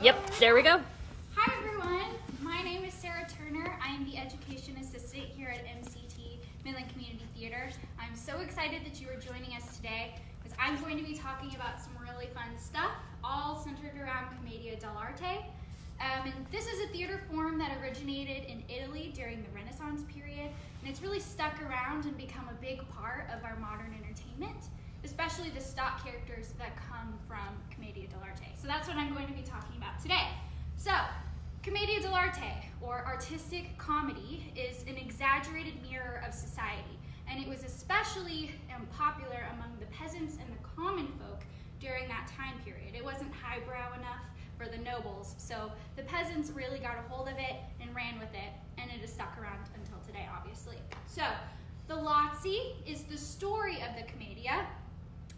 Yep, there we go. Hi everyone, my name is Sarah Turner. I am the Education Assistant here at MCT, Midland Community Theater. I'm so excited that you are joining us today because I'm going to be talking about some really fun stuff, all centered around Commedia Dell'Arte. And this is a theater form that originated in Italy during the Renaissance period, and it's really stuck around and become a big part of our modern entertainment, especially the stock characters that come from Commedia Dell'Arte. So that's what I'm going to be talking about today. So, Commedia Dell'Arte, or artistic comedy, is an exaggerated mirror of society, and it was especially popular among the peasants and the common folk during that time period. It wasn't highbrow enough for the nobles, so the peasants really got a hold of it and ran with it, and it has stuck around until today, obviously. So, the Lazzi is the story of the Commedia,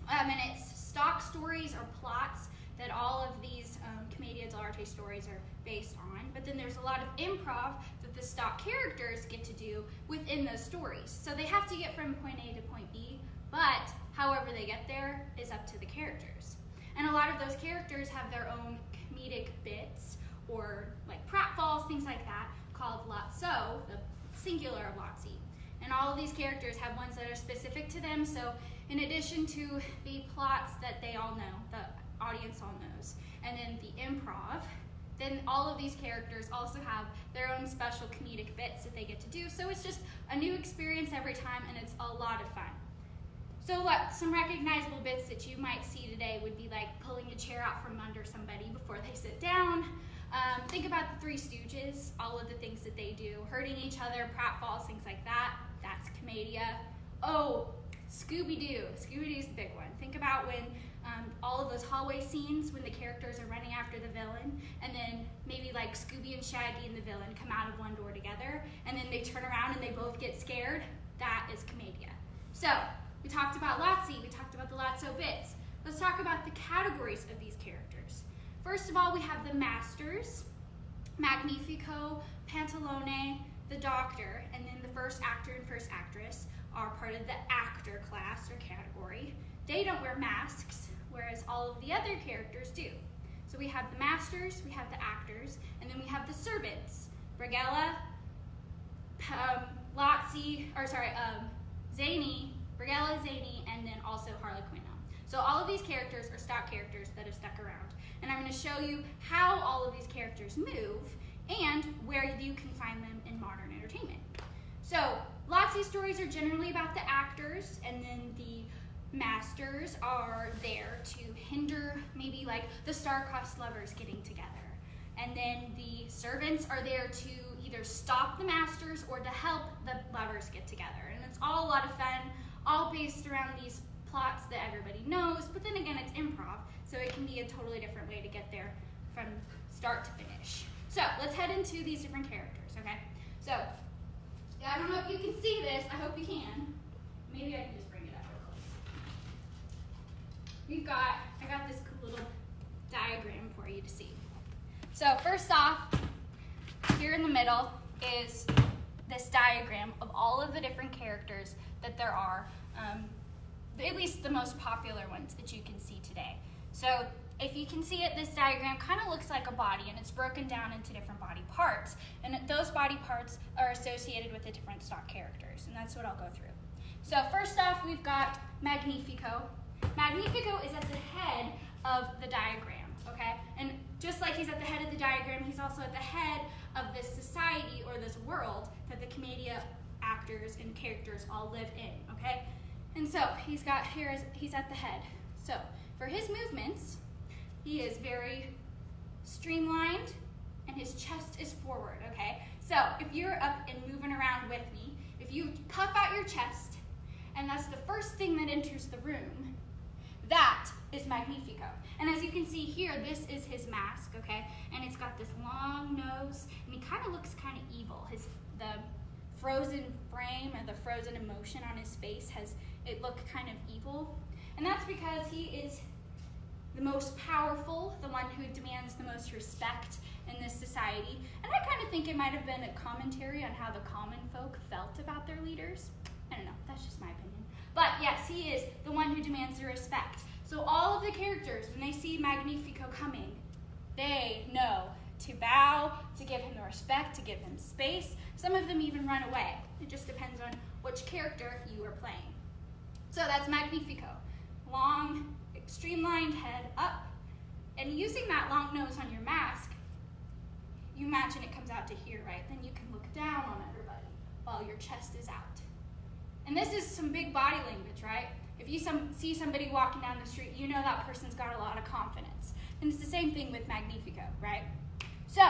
and it's stock stories or plots that all of these Commedia Dell'Arte stories are based on, but then there's a lot of improv that the stock characters get to do within those stories. So they have to get from point A to point B, but however they get there is up to the characters. And a lot of those characters have their own comedic bits, or like pratfalls, things like that, called lazzo, the singular of Lazzi. And all of these characters have ones that are specific to them, so in addition to the plots that they all know, the audience all knows, and then the improv, then all of these characters also have their own special comedic bits that they get to do, so it's just a new experience every time, and it's a lot of fun. So some recognizable bits that you might see today would be like pulling a chair out from under somebody before they sit down. Think about the Three Stooges, all of the things that they do, hurting each other, pratfalls, things like that. That's Commedia. Oh, Scooby-Doo. Scooby-Doo's the big one. Think about when all of those hallway scenes when the characters are running after the villain, and then maybe like Scooby and Shaggy and the villain come out of one door together, and then they turn around and they both get scared. That is Commedia. So, we talked about Lazzi, we talked about the Lazzo bits. Let's talk about the categories of these characters. First of all, we have the masters, Magnifico, Pantalone, the doctor, and then the first actor and first actress are part of the actor class or category. They don't wear masks, whereas all of the other characters do. So we have the masters, we have the actors, and then we have the servants, Brigella, Zany, Brigella, Zany, and then also Harlequino. So all of these characters are stock characters that have stuck around. And I'm going to show you how all of these characters move and where you can find them in modern entertainment. So Lazzi stories are generally about the actors, and then the masters are there to hinder maybe like the star-crossed lovers getting together. And then the servants are there to either stop the masters or to help the lovers get together. And it's all a lot of fun, all based around these plots that everybody knows, but then again, it's improv, so it can be a totally different way to get there from start to finish. So let's head into these different characters, okay? So, I don't know if you can see this, I hope you can. Maybe I can just bring it up real close. I got this cool little diagram for you to see. So first off, here in the middle is this diagram of all of the different characters that there are, at least the most popular ones that you can see today. So if you can see it, this diagram kind of looks like a body, and it's broken down into different body parts. And those body parts are associated with the different stock characters, and that's what I'll go through. So first off, we've got Magnifico. Magnifico is at the head of the diagram, okay? And just like he's at the head of the diagram, he's also at the head of this society or this world that the Commedia actors and characters all live in, okay? And so he's at the head. So for his movements, he is very streamlined and his chest is forward, okay? So if you're up and moving around with me, if you puff out your chest and that's the first thing that enters the room, that is Magnifico. And as you can see here, this is his mask, okay? And it's got this long nose, and he kind of looks kind of evil. The frozen frame and the frozen emotion on his face it look kind of evil. And that's because he is the most powerful, the one who demands the most respect in this society. And I kind of think it might have been a commentary on how the common folk felt about their leaders. I don't know, that's just my opinion. But yes, he is the one who demands the respect. So all of the characters, when they see Magnifico coming, They know to bow, to give him the respect, to give him space. Some of them even run away. It just depends on which character you are playing. So that's Magnifico. Long, streamlined head up. And using that long nose on your mask, you imagine it comes out to here, right? Then you can look down on everybody while your chest is out. And this is some big body language, right? If you see somebody walking down the street, you know that person's got a lot of confidence. And it's the same thing with Magnifico, right? So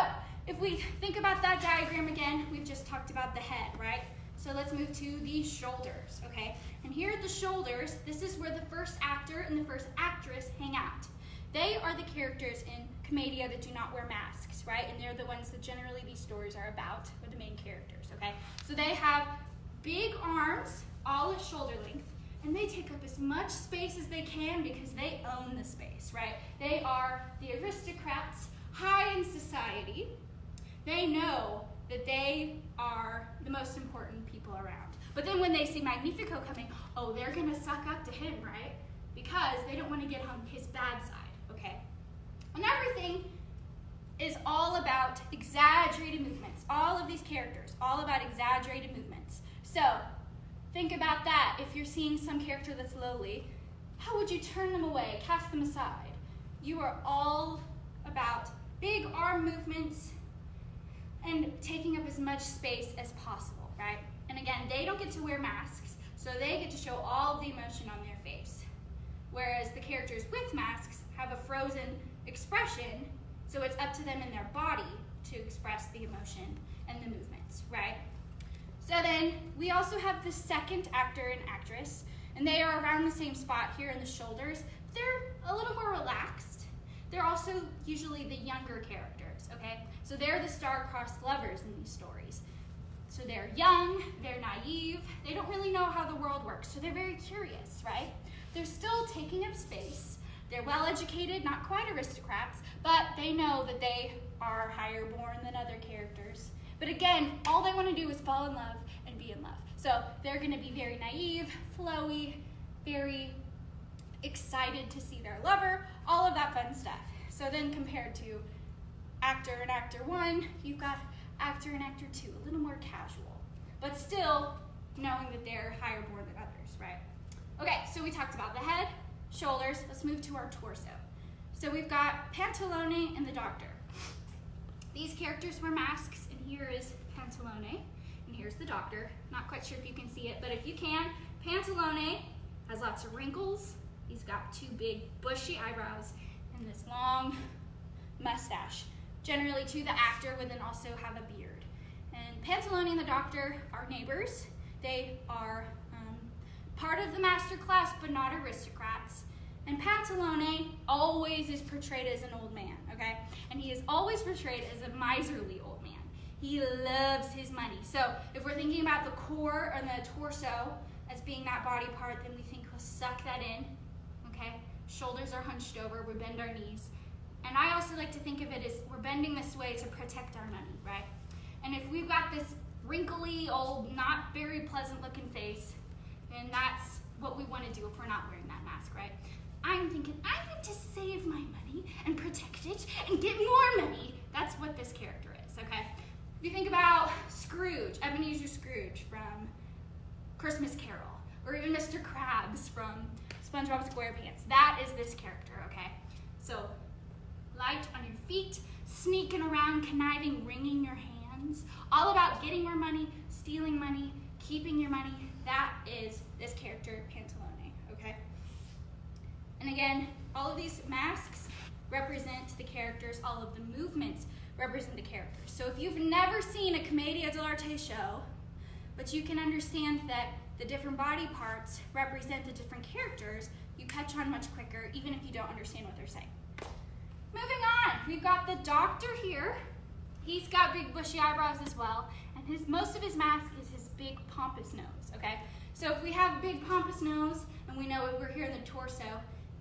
if we think about that diagram again, we've just talked about the head, right? So let's move to the shoulders, okay? And here at the shoulders, this is where the first actor and the first actress hang out. They are the characters in Commedia that do not wear masks, right? And they're the ones that generally these stories are about, or the main characters, okay? So they have big arms, all at shoulder length, and they take up as much space as they can because they own the space, right? They are the aristocrats, high in society. They know that they are the most important people around. But then when they see Magnifico coming, oh, they're gonna suck up to him, right? Because they don't want to get on his bad side, okay? And everything is all about exaggerated movements. All of these characters, all about exaggerated movements. So think about that. If you're seeing some character that's lowly, how would you turn them away, cast them aside? You are all about big arm movements and taking up as much space as possible, right? And again, they don't get to wear masks, so they get to show all the emotion on their face. Whereas the characters with masks have a frozen expression, so it's up to them in their body to express the emotion and the movements, right? So then we also have the second actor and actress, and they are around the same spot here in the shoulders. They're a little more relaxed. They're also usually the younger characters, okay? So they're the star-crossed lovers in these stories. So they're young, they're naive, they don't really know how the world works, so they're very curious, right? They're still taking up space. They're well-educated, not quite aristocrats, but they know that they are higher born than other characters. But again, all they want to do is fall in love and be in love. So they're going to be very naive, flowy, very excited to see their lover, all of that fun stuff. So then compared to actor and actor one, you've got actor and actor two, a little more casual, but still knowing that they're higher born than others, right? Okay, so we talked about the head, shoulders. Let's move to our torso. So we've got Pantalone and the Doctor. These characters wear masks, and here is Pantalone, and here's the Doctor. Not quite sure if you can see it, but if you can, Pantalone has lots of wrinkles. He's got two big bushy eyebrows and this long mustache. Generally to the actor would then also have a beard. And Pantalone and the Doctor are neighbors. They are part of the master class, but not aristocrats. And Pantalone always is portrayed as an old man, okay? And he is always portrayed as a miserly old man. He loves his money. So if we're thinking about the core and the torso as being that body part, then we think we'll suck that in, okay? Shoulders are hunched over, we bend our knees. And I also like to think of it as we're bending this way to protect our money, right? And if we've got this wrinkly, old, not very pleasant looking face, then that's what we want to do if we're not wearing that mask, right? I'm thinking, I need to save my money and protect it and get more money. That's what this character is, okay? If you think about Scrooge, Ebenezer Scrooge from Christmas Carol, or even Mr. Krabs from SpongeBob SquarePants, that is this character, okay? So, light on your feet, sneaking around, conniving, wringing your hands, all about getting more money, stealing money, keeping your money. That is this character, Pantalone, okay? And again, all of these masks represent the characters, all of the movements represent the characters. So if you've never seen a Commedia Dell'Arte show, but you can understand that the different body parts represent the different characters, you catch on much quicker, even if you don't understand what they're saying. Moving on, we've got the Doctor here. He's got big bushy eyebrows as well, and most of his mask is his big pompous nose, okay? So if we have a big pompous nose, and we know we're here in the torso,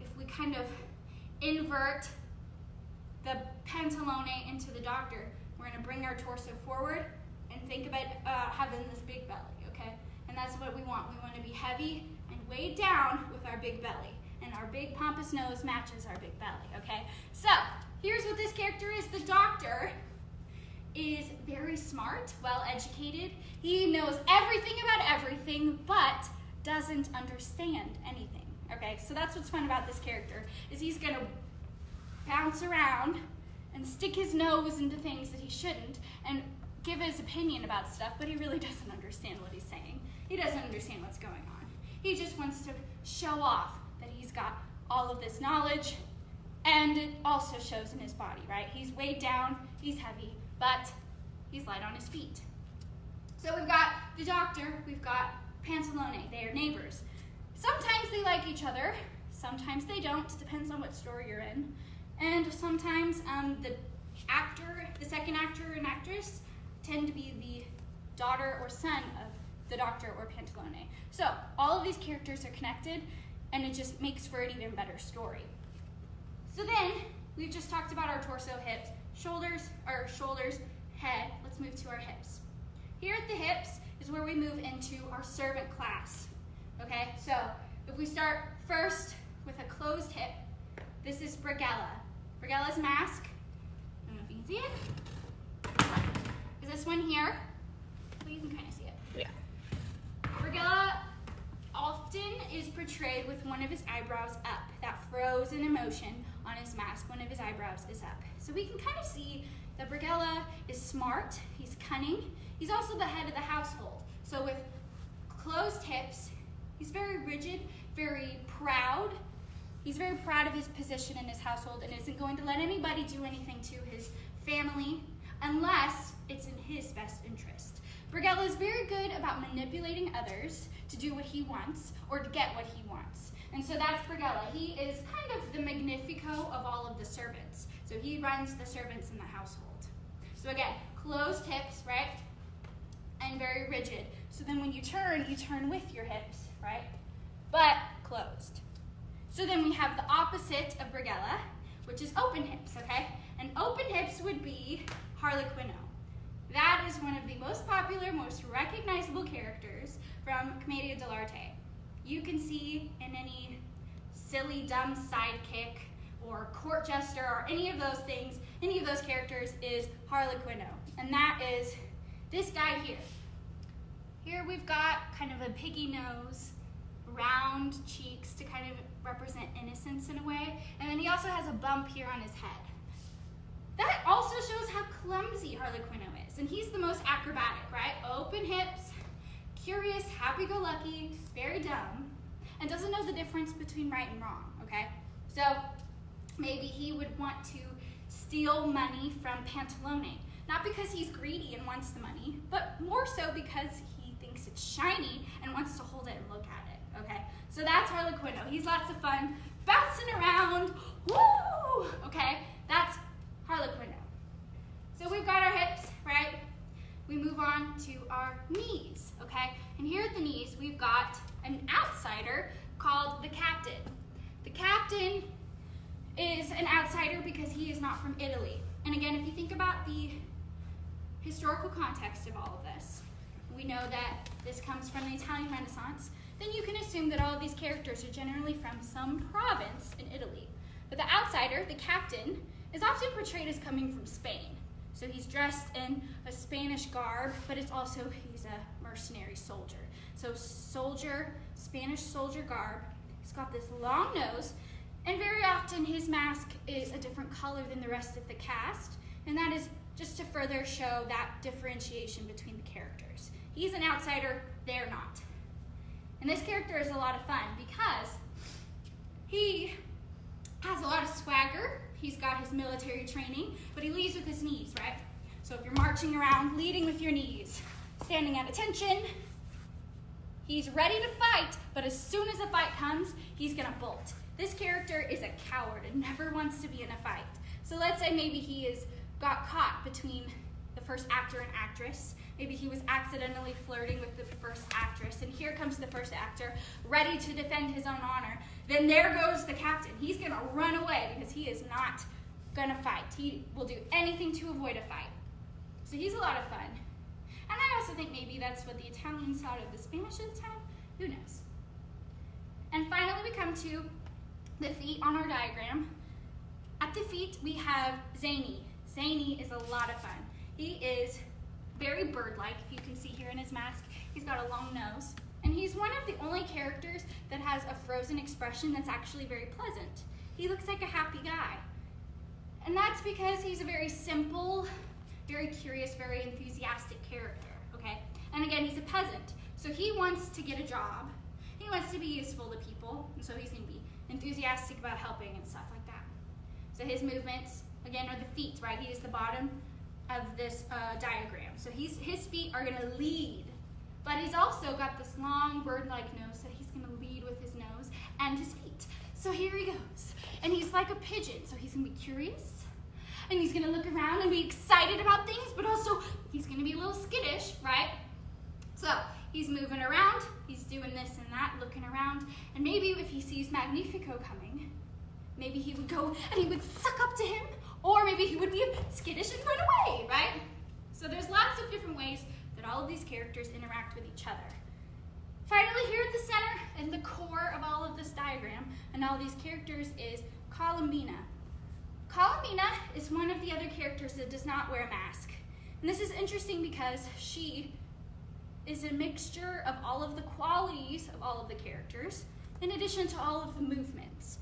if we kind of invert the Pantalone into the Doctor, we're gonna bring our torso forward and think about having this big belly, okay? And that's what we want. We want to be heavy and weighed down with our big belly. And our big pompous nose matches our big belly, okay? So, here's what this character is. The doctor is very smart, well-educated. He knows everything about everything, but doesn't understand anything, okay? So that's what's fun about this character, is he's gonna bounce around and stick his nose into things that he shouldn't and give his opinion about stuff, but he really doesn't understand what he's saying. He doesn't understand what's going on. He just wants to show off that he's got all of this knowledge, and it also shows in his body, right? He's weighed down, he's heavy, but he's light on his feet. So we've got the doctor, we've got Pantalone, they are neighbors. Sometimes they like each other, sometimes they don't, depends on what story you're in. And sometimes the second actor and actress tend to be the daughter or son of the doctor or Pantalone. So all of these characters are connected, and it just makes for an even better story. So then, we've just talked about our torso, hips, shoulders, head. Let's move to our hips. Here at the hips is where we move into our servant class. Okay, so if we start first with a closed hip, this is Brigella. Brigella's mask, I don't know if you can see it, is this one here. Well, you can kind of see it. Yeah. Brigella often is portrayed with one of his eyebrows up. That frozen emotion on his mask, one of his eyebrows is up. So we can kind of see that Brigella is smart, he's cunning, he's also the head of the household. So with closed hips, he's very rigid, very proud. He's very proud of his position in his household and isn't going to let anybody do anything to his family unless it's in his best interest. Brigella is very good about manipulating others to do what he wants or to get what he wants. And so that's Brigella. He is kind of the Magnifico of all of the servants. So he runs the servants in the household. So again, closed hips, right? And very rigid. So then when you turn with your hips, right? But closed. So then we have the opposite of Brigella, which is open hips, okay? And open hips would be Harlequino. That is one of the most popular, most recognizable characters from Commedia Dell'Arte. You can see in any silly, dumb sidekick or court jester or any of those things, any of those characters is Harlequino. And that is this guy here. Here we've got kind of a piggy nose, round cheeks to kind of represent innocence in a way, and then he also has a bump here on his head. That also shows how clumsy Harlequino is, and he's the most acrobatic, right? Open hips, curious, happy-go-lucky, very dumb, and doesn't know the difference between right and wrong, okay? So maybe he would want to steal money from Pantalone, not because he's greedy and wants the money, but more so because he thinks it's shiny and wants to hold it and look at it, okay? So that's Harlequino. He's lots of fun, bouncing around, woo! Okay, that's Harlequino. So we've got our hips, right? We move on to our knees, okay? And here at the knees, we've got an outsider called the captain. The captain is an outsider because he is not from Italy. And again, if you think about the historical context of all of this, we know that this comes from the Italian Renaissance, then you can assume that all of these characters are generally from some province in Italy. But the outsider, the captain, is often portrayed as coming from Spain. So he's dressed in a Spanish garb, but it's also, he's a mercenary soldier. So soldier, Spanish soldier garb, he's got this long nose, and very often his mask is a different color than the rest of the cast, and that is just to further show that differentiation between the characters. He's an outsider, they're not. And this character is a lot of fun because he has a lot of swagger. He's got his military training, but he leads with his knees, right? So if you're marching around, leading with your knees, standing at attention, he's ready to fight, but as soon as a fight comes, he's gonna bolt. This character is a coward and never wants to be in a fight. So let's say maybe he is got caught between the first actor and actress. Maybe he was accidentally flirting with the first actress, and here comes the first actor, ready to defend his own honor. Then there goes the captain. He's gonna run away because he is not gonna fight. He will do anything to avoid a fight. So he's a lot of fun. And I also think maybe that's what the Italians thought of the Spanish at the time. Who knows? And finally we come to the feet on our diagram. At the feet, we have Zany. Zany is a lot of fun. He is very bird-like, if you can see here in his mask. He's got a long nose. And he's one of the only characters that has a frozen expression that's actually very pleasant. He looks like a happy guy. And that's because he's a very simple, very curious, very enthusiastic character, okay? And again, he's a peasant. So he wants to get a job. He wants to be useful to people, and so he's gonna be enthusiastic about helping and stuff like that. So his movements, again, are the feet, right? He is the bottom of this diagram. So his feet are gonna lead, but he's also got this long bird-like nose, so he's gonna lead with his nose and his feet. So here he goes. And he's like a pigeon, so he's gonna be curious, and he's gonna look around and be excited about things, but also he's gonna be a little skittish, right? So he's moving around, he's doing this and that, looking around, and maybe if he sees Magnifico coming, maybe he would go and he would suck up to him, or maybe he would be skittish and run away, right? So there's lots of different ways that all of these characters interact with each other. Finally, here at the center and the core of all of this diagram and all these characters is Columbina. Columbina is one of the other characters that does not wear a mask. And this is interesting because she is a mixture of all of the qualities of all of the characters, in addition to all of the movements.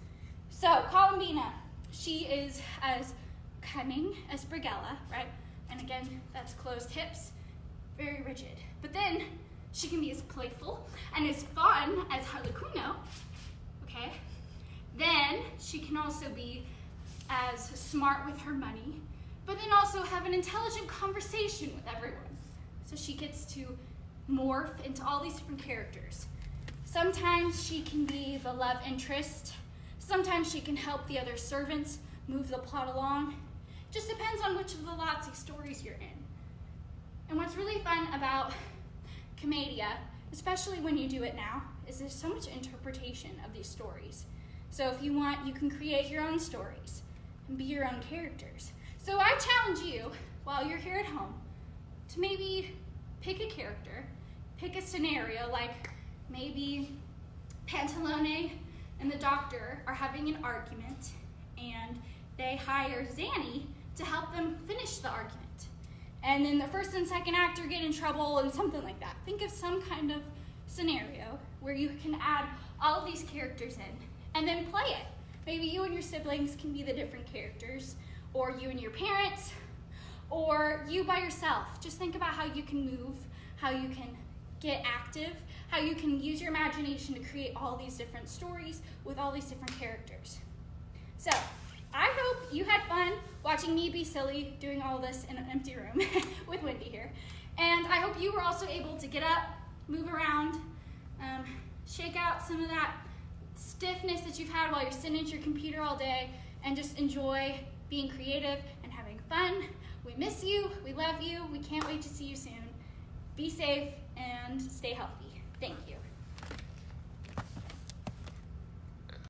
So Columbina, she is as cunning as Brigella, right? And again, that's closed hips, very rigid. But then she can be as playful and as fun as Harlequino, okay? Then she can also be as smart with her money, but then also have an intelligent conversation with everyone. So she gets to morph into all these different characters. Sometimes she can be the love interest. Sometimes she can help the other servants move the plot along. Just depends on which of the lots of stories you're in. And what's really fun about Commedia, especially when you do it now, is there's so much interpretation of these stories. So if you want, you can create your own stories and be your own characters. So I challenge you, while you're here at home, to maybe pick a character, pick a scenario, like maybe Pantalone and the doctor are having an argument and they hire Zanny to help them finish the argument. And then the first and second act are getting in trouble and something like that. Think of some kind of scenario where you can add all of these characters in and then play it. Maybe you and your siblings can be the different characters, or you and your parents, or you by yourself. Just think about how you can move, how you can get active, how you can use your imagination to create all these different stories with all these different characters. So, I hope you had fun watching me be silly doing all this in an empty room with Wendy here. And I hope you were also able to get up, move around, shake out some of that stiffness that you've had while you're sitting at your computer all day, and just enjoy being creative and having fun. We miss you, we love you, we can't wait to see you soon. Be safe and stay healthy. Thank you.